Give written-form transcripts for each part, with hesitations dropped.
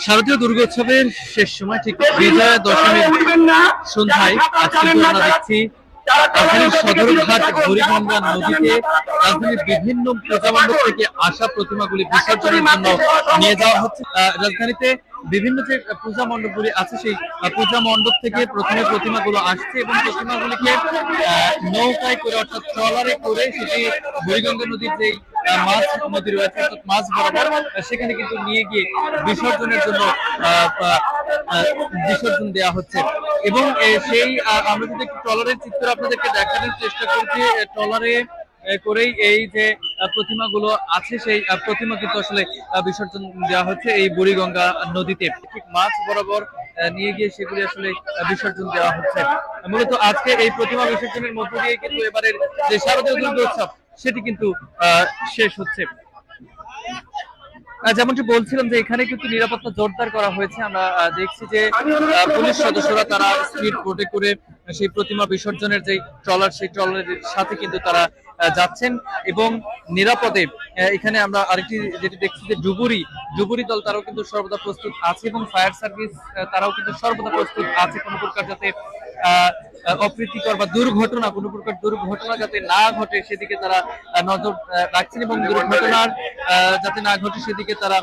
শারদীয় দুর্গোৎসবের শেষ সময় ঠিক বিজয়া দশমীর সন্ধ্যায় আজকে আমরা দেখছি রাজধানীর সদরঘাট বুড়িগঙ্গা নদীতে রাজধানীর বিভিন্ন পূজা মণ্ডপ থেকে আসা প্রতিমাগুলি বিসর্জনের জন্য নিয়ে যাওয়া হচ্ছে। রাজধানীতে বিভিন্ন যে পূজা মণ্ডপগুলি আছে সেই পূজা মণ্ডপ থেকে প্রথমে প্রতিমাগুলো আসছে এবং প্রতিমাগুলিকে নৌকায় করে অর্থাৎ ট্রলারে করে সেটি বুড়িগঙ্গা নদীর যে মাছ নদী রয়েছে অর্থাৎ মাছ বরাবর সেখানে কিন্তু নিয়ে গিয়ে বিসর্জনের জন্য বিসর্জন দেওয়া হচ্ছে। এবং সেই আমরা যদি একটু ট্রলারের চিত্র আপনাদেরকে দেখানোর চেষ্টা করছি, ট্রলারে করেই এই যে প্রতিমাগুলো আছে সেই প্রতিমা কিন্তু আসলে বিসর্জন দেওয়া হচ্ছে এই বুড়িগঙ্গা নদীতে। ঠিক মাছ বরাবর নিয়ে গিয়ে সেগুলি আসলে বিসর্জন দেওয়া হচ্ছে। মূলত আজকে এই প্রতিমা বিসর্জনের মধ্য দিয়ে কিন্তু এবারের যে শারদীয় দুর্গোৎসব সেটি কিন্তু শেষ হচ্ছে। যেমনটি বলছিলাম যে এখানে কিন্তু নিরাপত্তা জোরদার করা হয়েছে। আমরা দেখছি যে পুলিশ সদস্যরা তারা স্পিড বোটে করে সেই প্রতিমা বিসর্জনের যে ট্রলার সেই ট্রলারের সাথে কিন্তু তারা যাচ্ছেন এবং নিরাপদে এখানে আমরা আরেকটি যেটি দেখছি যে ডুবুরি দল তারাও কিন্তু সর্বদা প্রস্তুত আছে এবং ফায়ার সার্ভিস তারাও কিন্তু সর্বদা প্রস্তুত আছে কোনো প্রকার যাতে অপ্রীতিকর বা কোনো প্রকার দুর্ঘটনা যাতে না ঘটে সেদিকে তারা নজর রাখছেন এবং দুর্ঘটনার যাতে না ঘটে সেদিকে তারা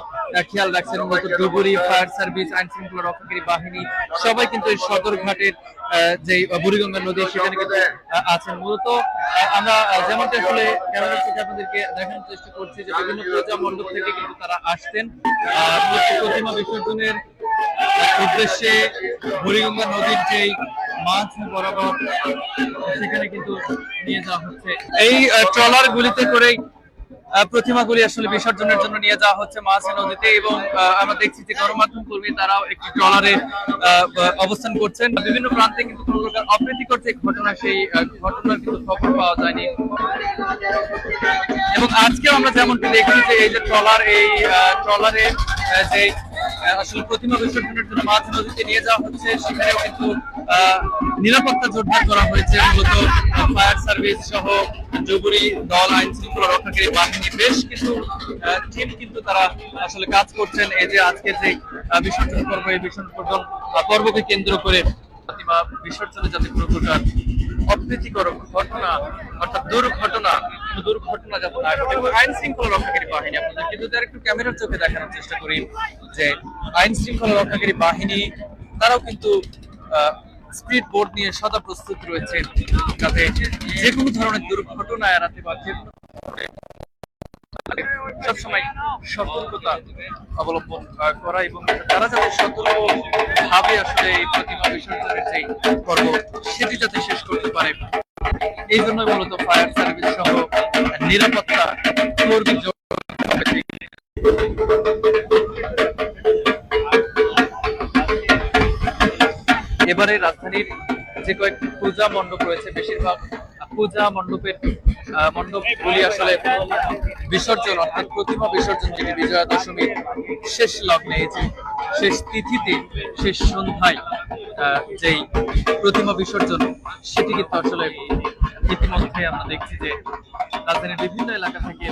খেয়াল রাখছেন। মূলত ডুবুরি ফায়ার সার্ভিস আইন শৃঙ্খলা রক্ষাকারী বাহিনী সবাই কিন্তু এই সদরঘাটের যে বুড়িগঙ্গা নদী সেখানে কিন্তু আছেন। মূলত আমরা যেমনটা আসলে ক্যামেরা থেকে আপনাদেরকে দেখানোর চেষ্টা করছি যে বিভিন্ন পূজা মণ্ডপ থেকে কিন্তু তারা আসতেন প্রতিমা বিসর্জনের উদ্দেশ্যে বুড়িগঙ্গা নদীর যেই মাছ বরাবর সেখানে কিন্তু নিয়ে যাওয়া হচ্ছে। এই ট্রলার গুলিতে করেই প্রতিমাগুলি আসলে বিসর্জনের জন্য নিয়ে যাওয়া হচ্ছে মাছ নদীতে এবং আমরা দেখছি যে গণমাধ্যম কর্মী তারাও একটি ট্রলারে অবস্থান করছেন। বিভিন্ন প্রান্তে কিন্তু কোনো প্রকার অপ্রীতিকর যে ঘটনা সেই ঘটনার কিন্তু খবর পাওয়া যায়নি এবং আজকেও আমরা যেমনটি দেখছি যে এই যে ট্রলারে যে আসলে প্রতিমা বিসর্জনের জন্য মাছ নদীতে নিয়ে যাওয়া হচ্ছে সেখানেও কিন্তু নিরাপত্তা জোরদার করা হয়েছে। মূলত ফায়ার সার্ভিস সহ ডুবুরি দল আইন শৃঙ্খলা রক্ষাকারী বাহিনী বেশ কিছু টিম কিন্তু তারা আসলে কাজ করছেন এই যে আজকে যে বিসর্জন পর্ব এই বিসর্জন পর্বকে কেন্দ্র করে প্রতিমা বিসর্জনে যাতে কোনো প্রকার অপ্রীতিকর ঘটনা অর্থাৎ দুর্ঘটনা যাতে না ঘটে। আইন শৃঙ্খলা রক্ষাকারী বাহিনী আপনাদের কিন্তু একটু ক্যামেরার চোখে দেখানোর চেষ্টা করি যে আইন শৃঙ্খলা রক্ষাকারী বাহিনী তারাও কিন্তু স্পিড বোট নিয়ে সদা প্রস্তুত রয়েছে যাতে যে কোনো ধরনের দুর্ঘটনা এড়াতে বা যে কোনো সবসময় সতর্কতা অবলম্বন করা এবং তারা যাতে সতর্ক ভাবে আসলে এই প্রতিমা বিসর্জনের যে পর্ব সেটি যাতে শেষ করতে পারে এই জন্য মূলত ফায়ার সার্ভিস সহ নিরাপত্তা কর্মী এবারে রাজধানীর যে কয়েকটি পূজা মণ্ডপ রয়েছে বেশিরভাগ পূজা মণ্ডপগুলি আসলে বিসর্জন অর্থাৎ প্রতিমা বিসর্জন যেটি বিজয়া দশমীর শেষ লগ্নে শেষ তিথিতে শেষ সন্ধ্যায় যেই প্রতিমা বিসর্জন সেটি কিন্তু আসলে ইতিমধ্যে আমরা দেখছি যে রাজধানীর বিভিন্ন এলাকা থেকে